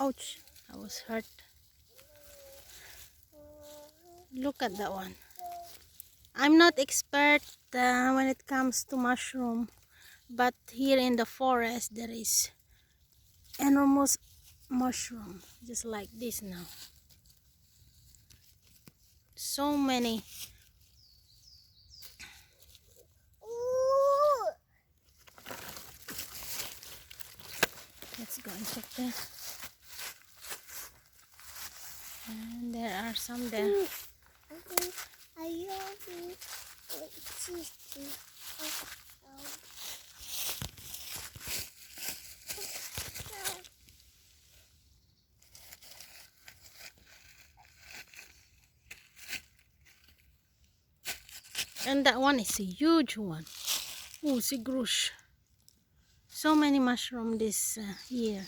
Ouch, I was hurt. Look at that one. I'm not expert when it comes to mushroom, but here in the forest there is enormous mushroom just like this now. So many. Let's go and check there. And there are some there. And that one is a huge one. Oh, sigrush. So many mushroom this year.